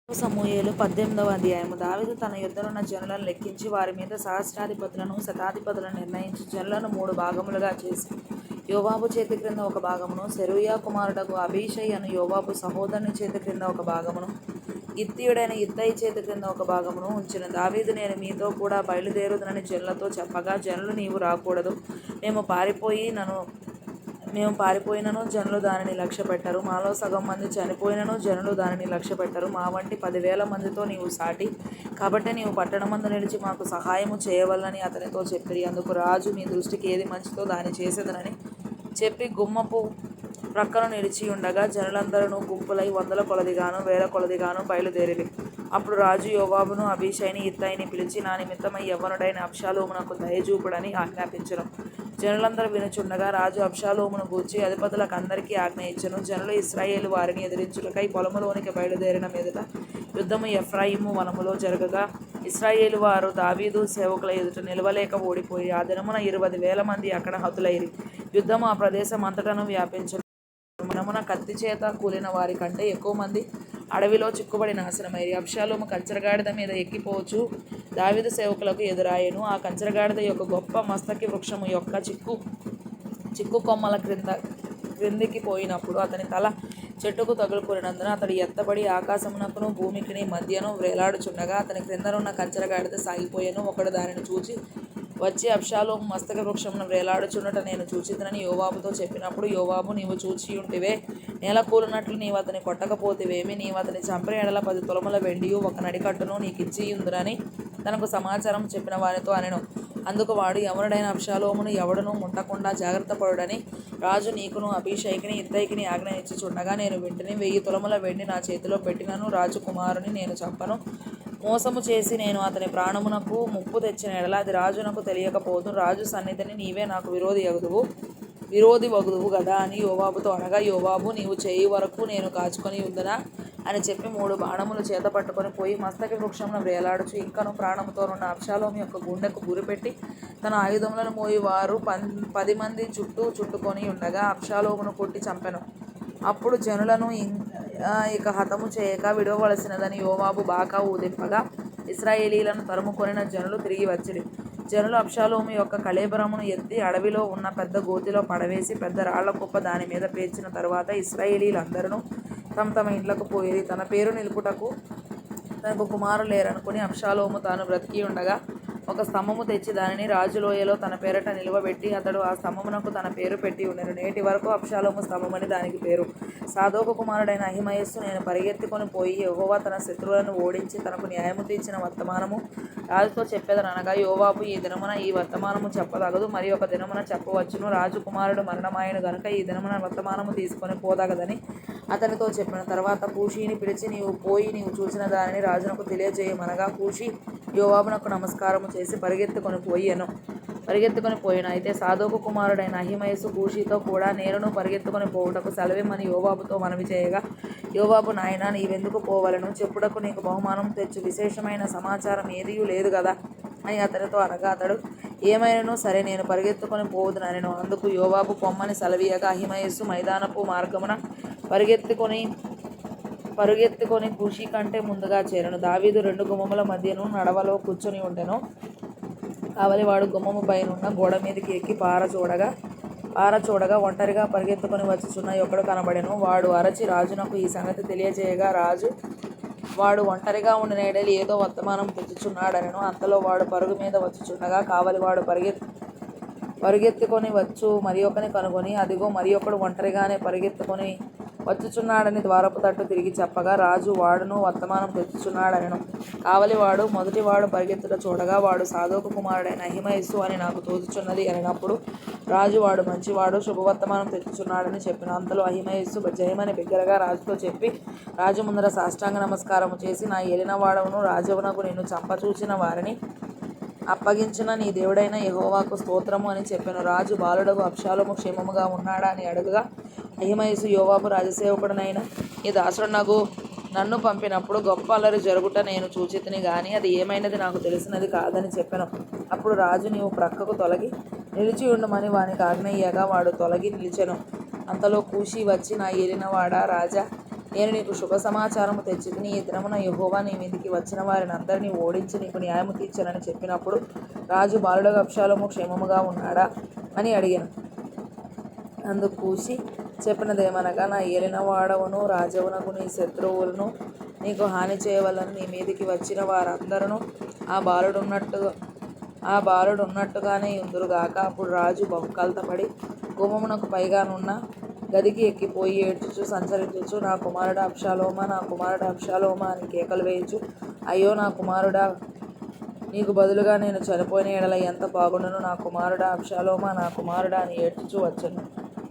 సమూయేలు 18వ అధ్యాయము. దావీదు తన యుద్ధనున్న జనులను లెక్కించి వారి మీద సహస్రాధిపతులను శతాధిపతులను నిర్ణయించి జనులను 3 భాగములుగా చేసి యోవాబు చేతి క్రింద ఒక భాగమును, సెరూయా కుమారుడగు అబీషై అను యోవాబు సహోదరుని చేతి క్రింద ఒక భాగమును, గిత్తీయుడైన ఇత్తయి చేతి క్రింద ఒక భాగమును ఉంచెను. దావీదు, నేను మీతో కూడా బయలుదేరుదునని జనులతో చెప్పగా, జనులు, నీవు రాకూడదు, మేము పారిపోయినను జనులు దానిని లక్ష్యపెట్టరు. మాలో సగం మంది చనిపోయినను జనులు దానిని లక్ష్యపెట్టరు. మా వంటి 10,000 మందితో నీవు సాటి, కాబట్టి నీవు పట్టణమందు నిలిచి మాకు సహాయము చేయవలనని అతనితో చెప్పిరి. అందుకు రాజు, మీ దృష్టికి ఏది మంచిదో దాన్ని చేసేదనని చెప్పి గుమ్మపు ప్రక్కన నిలిచి ఉండగా, జనులందరూ గుంపులై 100ల కొలదిగాను 1000ల కొలదిగాను బయలుదేరిరి. అప్పుడు రాజు యోవాబును అబీషైని ఇత్తయిని పిలిచి, నా నిమిత్తమై యవ్వనుడైన అబ్షాలోమునకు దయచూపుడని ఆజ్ఞాపించెను. జనులందరూ వినుచుండగా రాజు అబ్షాలోమును గూర్చి అధిపతులకందరికీ ఆజ్ఞ ఇచ్చెను. జనులు ఇశ్రాయేలు వారిని ఎదిరించుటకై పొలములోనికి బయలుదేరిన మీదట యుద్ధము ఎఫ్రాయిము వనములో జరగగా, ఇశ్రాయేలు వారు దావీదు సేవకుల ఎదుట నిలవలేక ఓడిపోయి ఆ దినమున 20,000 మంది అక్కడ హతులైరి. యుద్ధము ఆ ప్రదేశం అంతటను వ్యాపించెను. మనమున కత్తి చేత కూలిన వారి కంటే ఎక్కువ మంది అడవిలో చిక్కుబడి నాశనమైరి. అబ్షాలోము కంచరగాడిద మీద ఎక్కిపోవచ్చు దావీదు సేవకులకు ఎదురాయెను. ఆ కంచరగాడిద యొక్క గొప్ప మస్తకి వృక్షము యొక్క చిక్కు కొమ్మల క్రిందికి పోయినప్పుడు అతని తల చెట్టుకు తగులుకున్నందున అతడు ఎత్తబడి ఆకాశమునకును భూమికిని మధ్యను వ్రేలాడుచుండగా అతని క్రిందనున్న కంచరగాడిద సాగిపోయెను. ఒకడు దానిని చూచి వచ్చి, అబ్షాలోము మస్తక వృక్షమును వ్రేలాడుచుండట నేను చూచిదనని యోవాబుతో చెప్పినప్పుడు, యోవాబు, నీవు చూచియుంటివే, నేల కూలినట్లు నీవు అతని కొట్టకపోతివేమి? నీవు అతని చంపిన ఎడల 10 తులముల వెండియు 1 నడికట్టును నీకిచ్చియుందునని తనకు సమాచారం చెప్పిన వారితో అనెను. అందుకు వాడు, యవనుడైన అబ్షాలోమును ఎవడునూ ముట్టకుండా జాగ్రత్తపడుడని రాజు నీకును అబీషైకిని ఇత్తయికిని ఆజ్ఞ ఇచ్చుచుండగా నేను వింటిని. 1000 తులముల వెండి నా చేతిలో పెట్టినను రాజకుమారుని నేను చంపను. మోసము చేసి నేను అతని ప్రాణమునకు ముప్పు తెచ్చిన ఎడల అది రాజునకు తెలియకపోదు. రాజు సన్నిధిని నీవే నాకు విరోధి వగుదువు గదా అని యోవాబుతో అనగా, యోవాబు, నీవు చేయి వరకు నేను కాచుకొని ఉందునా అని చెప్పి 3 బాణములు చేత పట్టుకొని పోయి మస్తకి వృక్షమును వ్రేలాడుచు ఇంకను ప్రాణముతోనున్న అబ్షాలోము యొక్క గుండెకు గురిపెట్టి తన ఆయుధములను మోయి వారు 10 మంది చుట్టుకొని ఉండగా అబ్షాలోమును కొట్టి చంపెను. అప్పుడు జనులను ఇక హతము చేయక విడవవలసినదని యోవాబు బాకా ఊదింపగా ఇశ్రాయేలీలను తరుముకొనిన జనులు తిరిగి వచ్చిరి. జనులు అబ్షాలోము యొక్క కళేబరమును ఎత్తి అడవిలో ఉన్న పెద్ద గోతిలో పడవేసి పెద్ద రాళ్ల కుప్ప దాని మీద పేర్చిన తరువాత ఇశ్రాయేలీలందరూ తమ తమ ఇండ్లకు పోయిరి. తన పేరు నిలుపుటకు తనకు కుమారులు లేరనుకుని అబ్షాలోము తాను బ్రతికి ఉండగా ఒక స్తంభము తెచ్చి దానిని రాజులోయలో తన పేరట నిలువబెట్టి అతడు ఆ స్తంభమునకు తన పేరు పెట్టి ఉండెను. నేటి వరకు అబ్షాలోము స్తంభమని దానికి పేరు. సాదోకు కుమారుడైన అహిమయస్సు, నేను పరిగెత్తుకొని పోయి యెహోవా తన శత్రువులను ఓడించి తనకు న్యాయము తీర్చిన వర్తమానము రాజుతో చెప్పెదనగా, యోవాబు, ఈ దినమున ఈ వర్తమానము చెప్పదగదు, మరి ఒక దినమున చెప్పవచ్చును. రాజు కుమారుడు మరణమాయను గనుక ఈ దినమున వర్తమానము తీసుకొని పోదగదని అతనితో చెప్పిన తర్వాత కూషీని పిలిచి, నీవు పోయి నీవు చూసిన దానిని రాజునకు తెలియజేయమనగా, కూషీ యోవాబునకు నమస్కారము చేసి పరిగెత్తుకొని పోయిన. అయితే సాదోకు కుమారుడైన అహిమయస్సు కూషీతో కూడా, నేనును పరిగెత్తుకొని పోవుటకు సెలవిమ్మని యోవాబుతో మనవి చేయగా, యోవాబు, నాయనా, నీవెందుకు పోవలెను? చెప్పుటకు నీకు బహుమానం తెచ్చు విశేషమైన సమాచారం ఏదియూ లేదు కదా అని అతనితో అనగా, అతడు, ఏమైనను సరే, నేను పరిగెత్తుకొని పోవుదుననెను. అందుకు యోవాబు పొమ్మని సెలవీయగా అహిమయస్సు మైదానపు మార్గమున పరుగెత్తుకొని కూషీ కంటే ముందుగా చేరెను. దావీదు 2 గుమ్మముల మధ్యను నడవలో కూర్చొని ఉండెను. కావలివాడు గుమ్మము పైనున్న గోడ మీదకి ఎక్కి పారచూడగా ఒంటరిగా పరిగెత్తుకొని వచ్చుచున్న ఒకడు కనబడెను. వాడు అరచి రాజునకు ఈ సంగతి తెలియజేయగా, రాజు వాడు ఒంటరిగా ఉండిన ఎడలి ఏదో వర్తమానం తెచ్చుచున్నాడనెను. అంతలో వాడు పరుగు మీద వచ్చుచుండగా కావలివాడు పరుగెత్తుకొని వచ్చు మరి ఒకని కనుగొని, అదిగో మరి ఒకడు ఒంటరిగానే పరుగెత్తుకొని వచ్చుచున్నాడని ద్వారపు తట్టు తిరిగి చెప్పగా, రాజు వాడును వర్తమానం తెచ్చుచున్నాడనెను. కావలివాడు మొదటివాడు పరిగెత్తుట చూడగా, వాడు సాదోకు కుమారుడైన అహిమయస్సు అని నాకు తోచుచున్నది అనినప్పుడు రాజు, వాడు మంచివాడు, శుభవర్తమానం తెచ్చుచున్నాడని చెప్పిన. అంతలో అహిమయస్సు జయమని బిగ్గరగా రాజుతో చెప్పి రాజు ముందర సాష్టాంగ నమస్కారము చేసి, నా ఏలినవాడవును రాజవునకు నిన్ను చంపచూచిన వారిని అప్పగించిన నీ దేవుడైన యెహోవాకు స్తోత్రము అని చెప్పెను. రాజు బాలుడగు అబ్షాలోము క్షేమముగా ఉన్నాడా అని అడుగగా, అహిమయస్సు, యోవాబు రాజసేవకుడనైన ఈ దాసుడనగు నన్ను పంపినప్పుడు గొప్ప అల్లరి జరుగుట నేను చూచితిని గాని అది ఏమైనది నాకు తెలిసినది కాదని చెప్పెను. అప్పుడు రాజు, నీవు ప్రక్కకు తొలగి నిలిచి ఉండమని వానికి ఆజ్ఞ ఇయ్యగా వాడు తొలగి నిలిచెను. అంతలో కూషీ వచ్చి, నా ఏలినవాడా రాజా, నేను నీకు శుభ సమాచారము తెచ్చితిని. ఈ దినమున యెహోవా నీ మీదికి వచ్చిన వారిని అందరినీ ఓడించి నీకు న్యాయము తీర్చనని చెప్పినప్పుడు రాజు బాలుడగు అబ్షాలోము క్షేమముగా ఉన్నాడా అని అడిగాను. అందుకు కూషి చెప్పినదేమనగా, నా ఏలినవాడవును రాజవునకు నీ శత్రువులను నీకు హాని చేయవలని నీ మీదికి వచ్చిన వారందరూ ఆ బాలుడున్నట్టుగానే ఉందురుగాక. అప్పుడు రాజు బహు కలతపడి గుమ్మమునకు పైగానున్న గదికి ఎక్కిపోయి ఏడ్చుచు సంచరించుచు, నా కుమారుడా అబ్షాలోమా, నా కుమారుడా అబ్షాలోమా అని కేకలు వేయుచు, అయ్యో నా కుమారుడా, నీకు బదులుగా నేను చనిపోయిన ఎడల ఎంత బాగుండును, నా కుమారుడా అబ్షాలోమా, నా కుమారుడా అని ఏడ్చుచూ వచ్చెను.